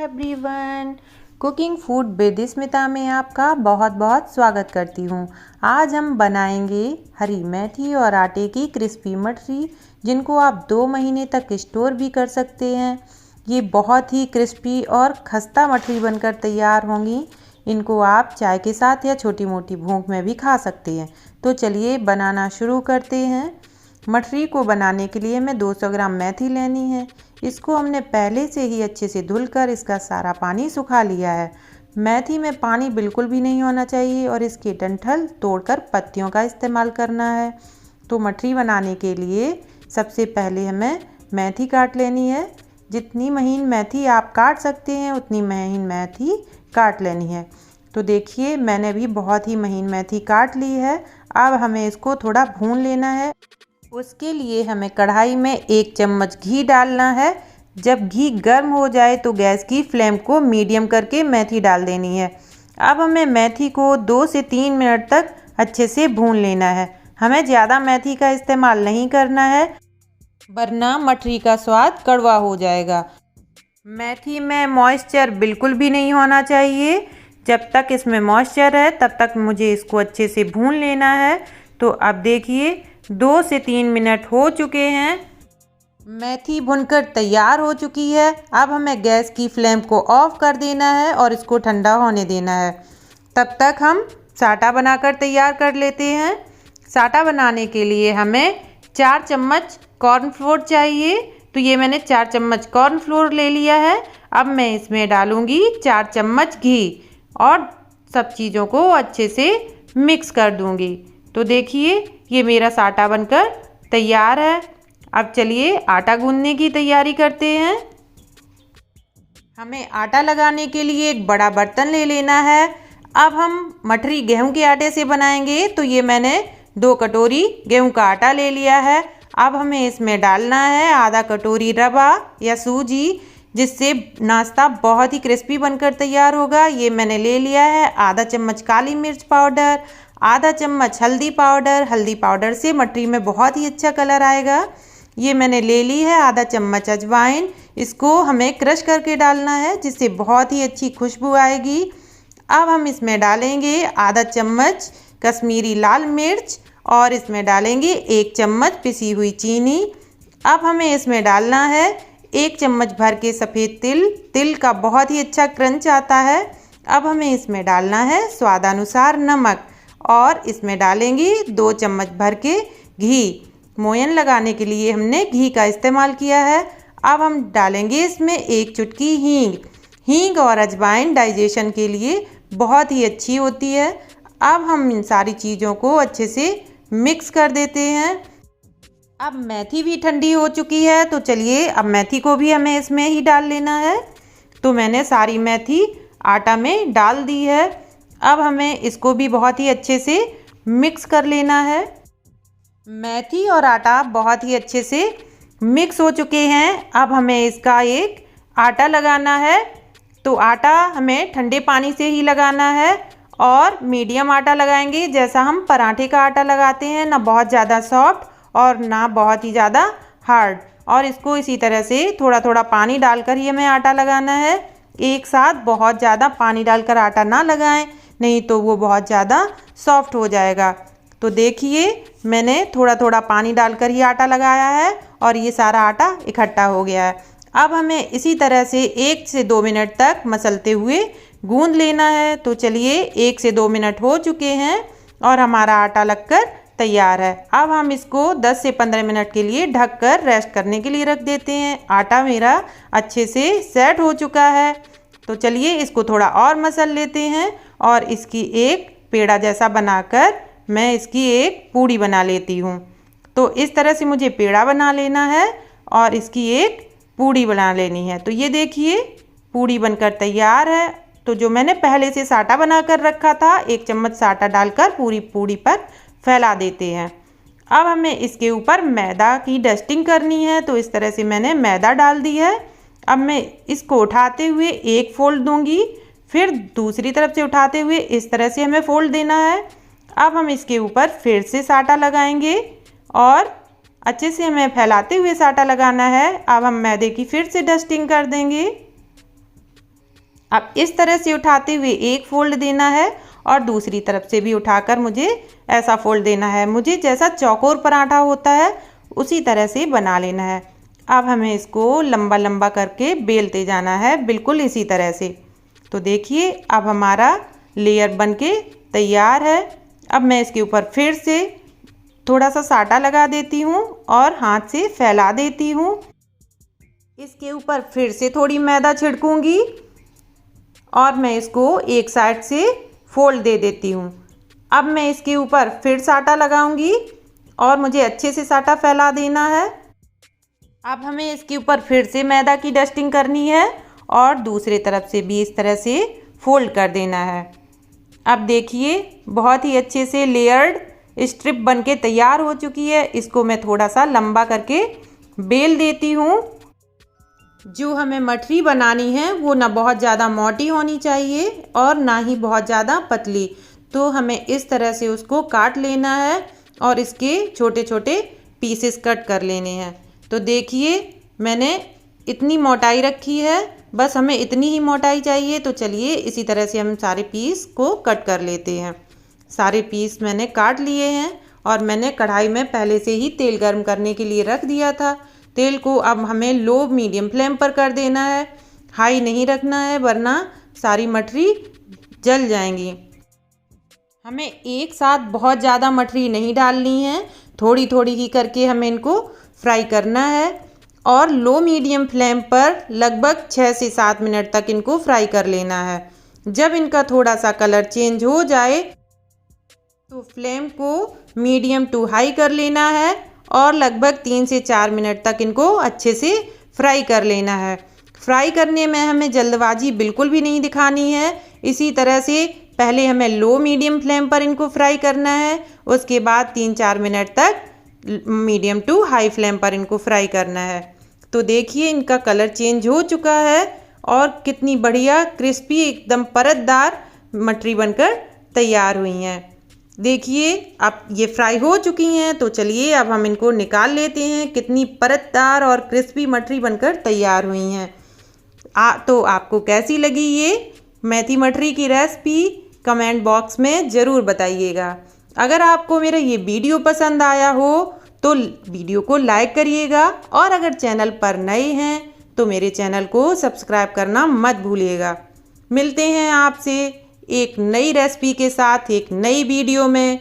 Everyone, cooking food with Smita में आपका बहुत बहुत स्वागत करती हूँ। आज हम बनाएंगे हरी मेथी और आटे की क्रिस्पी मठरी, जिनको आप 2 महीने तक स्टोर भी कर सकते हैं। ये बहुत ही क्रिस्पी और खस्ता मठरी बनकर तैयार होंगी। इनको आप चाय के साथ या छोटी मोटी भूख में भी खा सकते हैं। तो चलिए बनाना शुरू करते हैं। मठरी को बनाने के लिए मैं 200 ग्राम मेथी लेनी है। इसको हमने पहले से ही अच्छे से धुलकर इसका सारा पानी सुखा लिया है। मेथी में पानी बिल्कुल भी नहीं होना चाहिए और इसके डंठल तोड़कर पत्तियों का इस्तेमाल करना है। तो मठरी बनाने के लिए सबसे पहले हमें मेथी काट लेनी है। जितनी महीन मेथी आप काट सकते हैं उतनी महीन मेथी काट लेनी है। तो देखिए मैंने भी बहुत ही महीन मेथी काट ली है। अब हमें इसको थोड़ा भून लेना है। उसके लिए हमें कढ़ाई में 1 चम्मच घी डालना है। जब घी गर्म हो जाए तो गैस की फ्लेम को मीडियम करके मेथी डाल देनी है। अब हमें मेथी को 2 से 3 मिनट तक अच्छे से भून लेना है। हमें ज़्यादा मेथी का इस्तेमाल नहीं करना है, वरना मठरी का स्वाद कड़वा हो जाएगा। मेथी में मॉइस्चर बिल्कुल भी नहीं होना चाहिए। जब तक इसमें मॉइस्चर है तब तक मुझे इसको अच्छे से भून लेना है। तो अब देखिए 2 से 3 मिनट हो चुके हैं। मेथी भुनकर तैयार हो चुकी है। अब हमें गैस की फ्लेम को ऑफ कर देना है और इसको ठंडा होने देना है। तब तक हम साटा बनाकर तैयार कर लेते हैं। साटा बनाने के लिए हमें 4 चम्मच कॉर्नफ्लोर चाहिए। तो ये मैंने 4 चम्मच कॉर्नफ्लोर ले लिया है। अब मैं इसमें डालूँगी 4 चम्मच घी और सब चीज़ों को अच्छे से मिक्स कर दूँगी। तो देखिए ये मेरा साटा बनकर तैयार है। अब चलिए आटा गूंदने की तैयारी करते हैं। हमें आटा लगाने के लिए एक बड़ा बर्तन ले लेना है। अब हम मठरी गेहूं के आटे से बनाएंगे। तो ये मैंने 2 कटोरी गेहूं का आटा ले लिया है। अब हमें इसमें डालना है आधा कटोरी रवा या सूजी, जिससे नाश्ता बहुत ही क्रिस्पी बनकर तैयार होगा। ये मैंने ले लिया है आधा चम्मच काली मिर्च पाउडर, आधा चम्मच हल्दी पाउडर। हल्दी पाउडर से मठरी में बहुत ही अच्छा कलर आएगा। ये मैंने ले ली है आधा चम्मच अजवाइन। इसको हमें क्रश करके डालना है, जिससे बहुत ही अच्छी खुशबू आएगी। अब हम इसमें डालेंगे आधा चम्मच कश्मीरी लाल मिर्च और इसमें डालेंगे 1 चम्मच पिसी हुई चीनी। अब हमें इसमें डालना है 1 चम्मच भर के सफ़ेद तिल। तिल का बहुत ही अच्छा क्रंच आता है। अब हमें इसमें डालना है स्वादानुसार नमक और इसमें डालेंगे 2 चम्मच भर के घी। मोयन लगाने के लिए हमने घी का इस्तेमाल किया है। अब हम डालेंगे इसमें 1 चुटकी हींग। हींग और अजवाइन डाइजेशन के लिए बहुत ही अच्छी होती है। अब हम इन सारी चीज़ों को अच्छे से मिक्स कर देते हैं। अब मेथी भी ठंडी हो चुकी है। तो चलिए अब मेथी को भी हमें इसमें ही डाल लेना है। तो मैंने सारी मेथी आटा में डाल दी है। अब हमें इसको भी बहुत ही अच्छे से मिक्स कर लेना है। मेथी और आटा बहुत ही अच्छे से मिक्स हो चुके हैं। अब हमें इसका एक आटा लगाना है। तो आटा हमें ठंडे पानी से ही लगाना है और मीडियम आटा लगाएंगे, जैसा हम पराठे का आटा लगाते हैं, ना बहुत ज़्यादा सॉफ्ट और ना बहुत ही ज़्यादा हार्ड। और इसको इसी तरह से थोड़ा थोड़ा पानी डालकर ही हमें आटा लगाना है। एक साथ बहुत ज़्यादा पानी डालकर आटा ना लगाएं, नहीं तो वो बहुत ज़्यादा सॉफ्ट हो जाएगा। तो देखिए मैंने थोड़ा थोड़ा पानी डालकर ही आटा लगाया है और ये सारा आटा इकट्ठा हो गया है। अब हमें इसी तरह से 1 से 2 मिनट तक मसलते हुए गूंद लेना है। तो चलिए 1 से 2 मिनट हो चुके हैं और हमारा आटा लगकर तैयार है। अब हम इसको 10 से 15 मिनट के लिए ढककर रेस्ट करने के लिए रख देते हैं। आटा मेरा अच्छे से सेट हो चुका है। तो चलिए इसको थोड़ा और मसल लेते हैं और इसकी एक पेड़ा जैसा बनाकर मैं इसकी एक पूड़ी बना लेती हूँ। तो इस तरह से मुझे पेड़ा बना लेना है और इसकी एक पूड़ी बना लेनी है। तो ये देखिए पूड़ी बनकर तैयार है। तो जो मैंने पहले से साटा बनाकर रखा था, 1 चम्मच साटा डालकर पूरी पूड़ी पर फैला देते हैं। अब हमें इसके ऊपर मैदा की डस्टिंग करनी है। तो इस तरह से मैंने मैदा डाल दी है। अब मैं इसको उठाते हुए एक फोल्ड दूंगी, फिर दूसरी तरफ से उठाते हुए इस तरह से हमें फोल्ड देना है। अब हम इसके ऊपर फिर से साटा लगाएंगे और अच्छे से हमें फैलाते हुए साटा लगाना है। अब हम मैदे की फिर से डस्टिंग कर देंगे। अब इस तरह से उठाते हुए एक फोल्ड देना है और दूसरी तरफ से भी उठाकर मुझे ऐसा फोल्ड देना है। मुझे जैसा चौकोर पराठा होता है उसी तरह से बना लेना है। अब हमें इसको लंबा लंबा करके बेलते जाना है, बिल्कुल इसी तरह से। तो देखिए अब हमारा लेयर बनके तैयार है। अब मैं इसके ऊपर फिर से थोड़ा सा साटा लगा देती हूँ और हाथ से फैला देती हूँ। इसके ऊपर फिर से थोड़ी मैदा छिड़कूंगी और मैं इसको एक साइड से फोल्ड दे देती हूँ। अब मैं इसके ऊपर फिर साटा लगाऊंगी और मुझे अच्छे से साटा फैला देना है। अब हमें इसके ऊपर फिर से मैदा की डस्टिंग करनी है और दूसरे तरफ से भी इस तरह से फोल्ड कर देना है। अब देखिए बहुत ही अच्छे से लेयर्ड स्ट्रिप बनके तैयार हो चुकी है। इसको मैं थोड़ा सा लंबा करके बेल देती हूँ। जो हमें मठरी बनानी है वो ना बहुत ज़्यादा मोटी होनी चाहिए और ना ही बहुत ज़्यादा पतली। तो हमें इस तरह से उसको काट लेना है और इसके छोटे छोटे पीसेस कट कर लेने हैं। तो देखिए मैंने इतनी मोटाई रखी है, बस हमें इतनी ही मोटाई चाहिए। तो चलिए इसी तरह से हम सारे पीस को कट कर लेते हैं। सारे पीस मैंने काट लिए हैं और मैंने कढ़ाई में पहले से ही तेल गर्म करने के लिए रख दिया था। तेल को अब हमें लो मीडियम फ्लेम पर कर देना है, हाई नहीं रखना है वरना सारी मठरी जल जाएंगी। हमें एक साथ बहुत ज़्यादा मठरी नहीं डालनी है, थोड़ी थोड़ी ही करके हमें इनको फ्राई करना है और लो मीडियम फ्लेम पर लगभग 6 से 7 मिनट तक इनको फ्राई कर लेना है। जब इनका थोड़ा सा कलर चेंज हो जाए तो फ्लेम को मीडियम टू हाई कर लेना है और लगभग 3 से 4 मिनट तक इनको अच्छे से फ्राई कर लेना है। फ्राई करने में हमें जल्दबाजी बिल्कुल भी नहीं दिखानी है। इसी तरह से पहले हमें लो मीडियम फ्लेम पर इनको फ्राई करना है, उसके बाद 3-4 मिनट तक मीडियम टू हाई फ्लेम पर इनको फ्राई करना है। तो देखिए इनका कलर चेंज हो चुका है और कितनी बढ़िया क्रिस्पी एकदम परतदार मठरी बनकर तैयार हुई हैं। देखिए अब ये फ्राई हो चुकी हैं। तो चलिए अब हम इनको निकाल लेते हैं। कितनी परतदार और क्रिस्पी मठरी बनकर तैयार हुई हैं। तो आपको कैसी लगी ये मेथी मठरी की रेसिपी कमेंट बॉक्स में ज़रूर बताइएगा। अगर आपको मेरा ये वीडियो पसंद आया हो तो वीडियो को लाइक करिएगा और अगर चैनल पर नए हैं तो मेरे चैनल को सब्सक्राइब करना मत भूलिएगा। मिलते हैं आपसे एक नई रेसिपी के साथ एक नई वीडियो में।